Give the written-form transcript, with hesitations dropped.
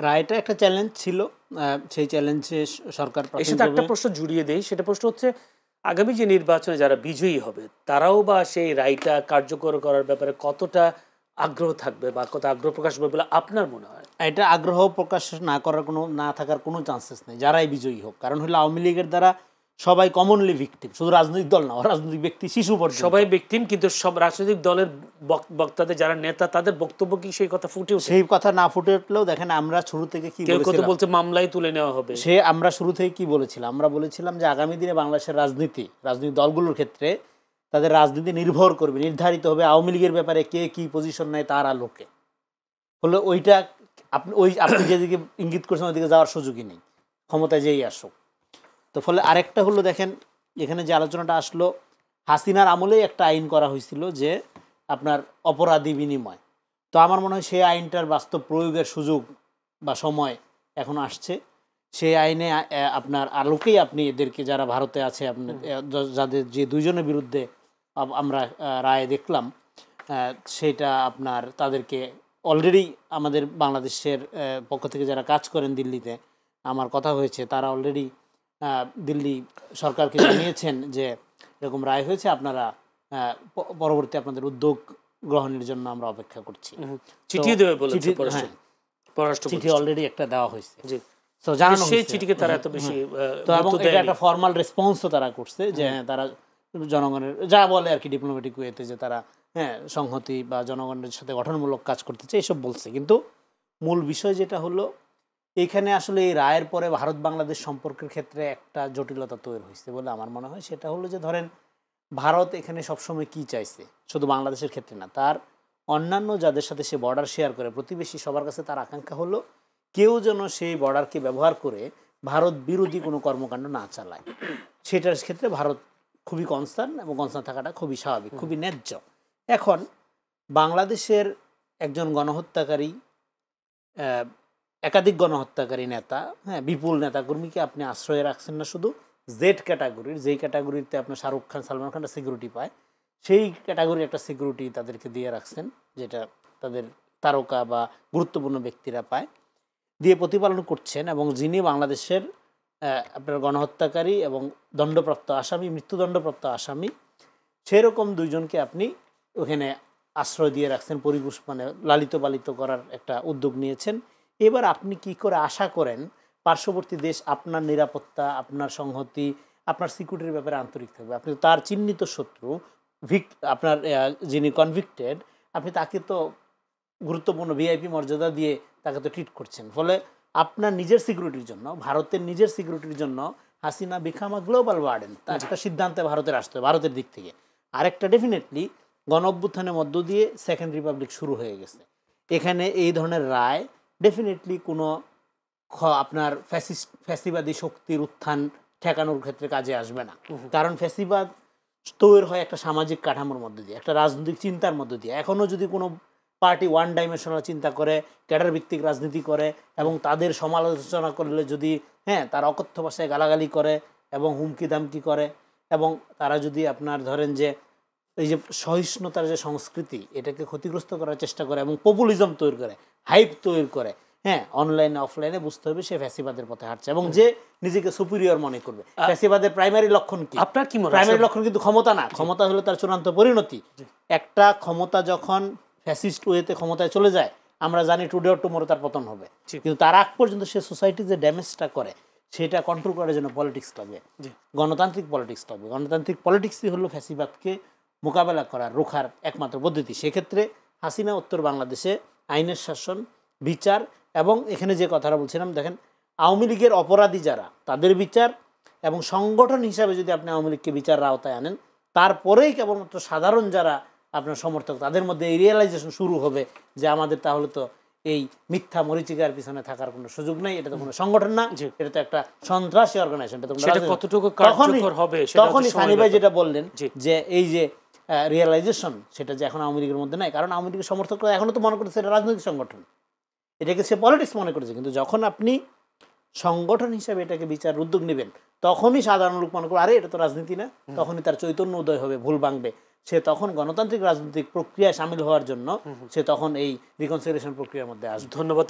রায়টা একটা চ্যালেঞ্জ ছিল, সেই চ্যালেঞ্জে সরকার এর সাথে একটা প্রশ্ন জুড়িয়ে দেই, সেটা প্রশ্ন হচ্ছে আগামী যে নির্বাচনে যারা বিজয়ী হবে তারাও বা সেই রায়টা কার্যকর করার ব্যাপারে কতটা আগ্রহ থাকবে বা কত আগ্রহ প্রকাশ করবে বলে আপনার মনে হয়? এটা আগ্রহ প্রকাশ না থাকার কোনো চান্সেস নেই যারাই বিজয়ী হোক। কারণ হলো আওয়ামী লীগের দ্বারা সবাই কমনলি ভিকটিম, শুধু রাজনৈতিক দল না, রাজনৈতিক ব্যক্তি শিশু পর্যন্ত সবাই ভিকটিম। কিন্তু সব রাজনৈতিক দলের বক্তাদের যারা নেতা তাদের বক্তব্য কি সেই কথা ফুটে উঠে? সেই কথা না ফুটে উঠলেও দেখেন আমরা শুরু থেকে কি কেউ বলেছিলাম, বলছে মামলায় তুলে নেওয়া হবে। আমরা শুরু থেকে কি বলেছিলাম, আমরা বলেছিলাম যে আগামী দিনে বাংলাদেশের রাজনীতিক দলগুলোর ক্ষেত্রে তাদের রাজনীতি নির্ভর করবে, নির্ধারিত হবে আওয়ামী লীগের ব্যাপারে কে কি পজিশন নেয় তার আলোকে। হলো ওইটা আপনি যেদিকে ইঙ্গিত করছেন ওইদিকে যাওয়ার সুযোগই নেই, ক্ষমতায় যেই আসুক। তো ফলে আরেকটা হলো দেখেন এখানে যে আলোচনাটা আসলো, হাসিনার আমলেই একটা আইন করা হয়েছিল যে আপনার অপরাধী বিনিময়। তো আমার মনে হয় সেই আইনটার বাস্তব প্রয়োগের সুযোগ বা সময় এখন আসছে। সেই আইনে আপনার আলোকেই আপনি এদেরকে যারা ভারতে আছে আপনার যাদের যে দুইজনের বিরুদ্ধে আমরা রায় দেখলাম, সেটা আপনার তাদেরকে অলরেডি আমাদের বাংলাদেশের পক্ষ থেকে যারা কাজ করেন দিল্লিতে, আমার কথা হয়েছে, তারা অলরেডি দিল্লি সরকারকে জানিয়েছেন যে এরকম রায় হয়েছে, আপনারা পরবর্তী আপনাদের উদ্যোগ গ্রহণের জন্য আমরা অপেক্ষা করছি। চিঠি দেবে বলেছে, চিঠি অলরেডি একটা দেওয়া হয়েছে, তো জানানো সেই চিঠিকে তারা এত বেশি তো এবং এটা একটা ফর্মাল রেসপন্সও তারা করছে যে তারা জনগণের যা বলে আর কি ডিপ্লোম্যাটিক ওয়েতে যে তারা সংহতি বা জনগণের সাথে গঠনমূলক কাজ করতে চাই এসব বলছে। কিন্তু মূল বিষয় যেটা হলো এইখানে আসলে এই রায়ের পরে ভারত বাংলাদেশ সম্পর্কের ক্ষেত্রে একটা জটিলতা তৈরি হয়েছে বলে আমার মনে হয়। সেটা হলো যে ধরেন ভারত এখানে সবসময় কি চাইছে, শুধু বাংলাদেশের ক্ষেত্রে না, তার অন্যান্য যাদের সাথে সে বর্ডার শেয়ার করে প্রতিবেশী সবার কাছে তার আকাঙ্ক্ষা হলো কেউ যেন সেই বর্ডারকে ব্যবহার করে ভারত বিরোধী কোনো কর্মকাণ্ড না চালায়। সেটার ক্ষেত্রে ভারত খুবই কনসার্ন, এবং কনসার্ন থাকাটা খুবই স্বাভাবিক, খুবই ন্যায্য। এখন বাংলাদেশের একজন গণহত্যাকারী, একাধিক গণহত্যাকারী নেতা, বিপুল নেতাকর্মীকে আপনি আশ্রয়ে রাখছেন না শুধু জেড ক্যাটাগরির, যেই ক্যাটাগরিতে আপনার শাহরুখ খান সালমান খানটা সিকিউরিটি পায়, সেই ক্যাটাগরির একটা সিকিউরিটি তাদেরকে দিয়ে রাখছেন, যেটা তাদের তারকা বা গুরুত্বপূর্ণ ব্যক্তিরা পায়, দিয়ে প্রতিপালন করছেন। এবং যিনি বাংলাদেশের আপনার গণহত্যাকারী এবং দণ্ডপ্রাপ্ত আসামি, মৃত্যুদণ্ডপ্রাপ্ত আসামি, সেরকম দুইজনকে আপনি ওখানে আশ্রয় দিয়ে রাখছেন, মানে লালিত পালিত করার একটা উদ্যোগ নিয়েছেন। এবার আপনি কি করে আশা করেন পার্শ্ববর্তী দেশ আপনার নিরাপত্তা, আপনার সংহতি, আপনার সিকিউরিটির ব্যাপারে আন্তরিক থাকবে? আপনি তার চিহ্নিত শত্রু, আপনার যিনি কনভিক্টেড, আপনি তাকে তো গুরুত্বপূর্ণ ভিআইপি মর্যাদা দিয়ে তাকে তো ট্রিট করছেন। ফলে আপনার নিজের সিকিউরিটির জন্য, ভারতের নিজের সিকিউরিটির জন্য Hasina become a global warden, তার একটা সিদ্ধান্তে ভারতের আসতে হবে, ভারতের দিক থেকে। আরেকটা ডেফিনেটলি গণ অভ্যুত্থানের মধ্য দিয়ে সেকেন্ড রিপাবলিক শুরু হয়ে গেছে। এখানে এই ধরনের রায় ডেফিনেটলি কোনো আপনার ফ্যাসিবাদী শক্তির উত্থান ঠেকানোর ক্ষেত্রে কাজে আসবে না। কারণ ফ্যাসিবাদ তৈরি হয় একটা সামাজিক কাঠামোর মধ্যে দিয়ে, একটা রাজনৈতিক চিন্তার মধ্যে দিয়ে। এখনও যদি কোনো পার্টি ওয়ান ডাইমেনশনাল চিন্তা করে, ক্যাডার ভিত্তিক রাজনীতি করে, এবং তাদের সমালোচনা করলে যদি তার অকথ্য ভাষায় গালাগালি করে এবং হুমকি দামকি করে, এবং তারা যদি আপনার ধরেন যে এই যে সহিষ্ণুতার যে সংস্কৃতি, এটাকে ক্ষতিগ্রস্ত করার চেষ্টা করে এবং পপুলিজম তৈরি করে, হাইপ তৈরি করে, অনলাইনে অফলাইনে, বুঝতে হবে সে ফ্যাসিবাদের পথে হাঁটছে এবং যে নিজেকে সুপিরিয়র মনে করবে। ফ্যাসিবাদের প্রাইমারি লক্ষণ কি? আপনার কি মনে হয়? প্রাইমারি লক্ষণ কিন্তু ক্ষমতা না, ক্ষমতা হলো তার চূড়ান্ত পরিণতি। একটা ক্ষমতা যখন ফ্যাসিস্ট ওয়েতে ক্ষমতায় চলে যায়, আমরা জানি টুডে অর টুমরো তার পতন হবে। কিন্তু তার আগ পর্যন্ত সে সোসাইটি যে ড্যামেজটা করে সেটা কন্ট্রোল করার জন্য পলিটিক্স লাগবে, গণতান্ত্রিক পলিটিক্স লাগবে। গণতান্ত্রিক পলিটিক্সই হলো ফ্যাসিবাদকে মোকাবেলা করার, রোখার একমাত্র পদ্ধতি। সেক্ষেত্রে হাসিনা উত্তর বাংলাদেশে আইনের শাসন, বিচার, এবং এখানে যে কথাটা বলছিলাম, দেখেন আওয়ামী লীগের অপরাধী যারা তাদের বিচার, এবং সংগঠন হিসাবে যদি আপনি আওয়ামী লীগকে বিচারের আওতায় আনেন, তারপরেই কেবলমাত্র সাধারণ যারা আপনার সমর্থক, তাদের মধ্যে এই রিয়েলাইজেশন শুরু হবে যে আমাদের তাহলে তো এই মিথ্যা মরিচিকার পিছনে থাকার কোনো সুযোগ নেই, এটা তো কোনো সংগঠন না, এটা তো একটা সন্ত্রাসী অর্গানাইজেশন। তখনই সানি ভাই যেটা বললেন যে এই যে রিয়েলাইজেশন, সেটা যে এখন আওয়ামী লীগের মধ্যে নাই, কারণ আওয়ামী লীগের সমর্থকরা এখনো তো মনে করছে এটা রাজনৈতিক সংগঠন, এটাকে সে পলিটিক্স মনে করেছে। কিন্তু যখন আপনি সংগঠন হিসাবে এটাকে বিচার উদ্যোগ নেবেন, তখনই সাধারণ লোক মনে করবে আরে এটা তো রাজনীতি না, তখনই তার চৈতন্য উদয় হবে, ভুল ভাঙবে। সে তখন গণতান্ত্রিক রাজনৈতিক প্রক্রিয়ায় সামিল হওয়ার জন্য সে তখন এই রিকনসিলিয়েশন প্রক্রিয়ার মধ্যে আসবে। ধন্যবাদ।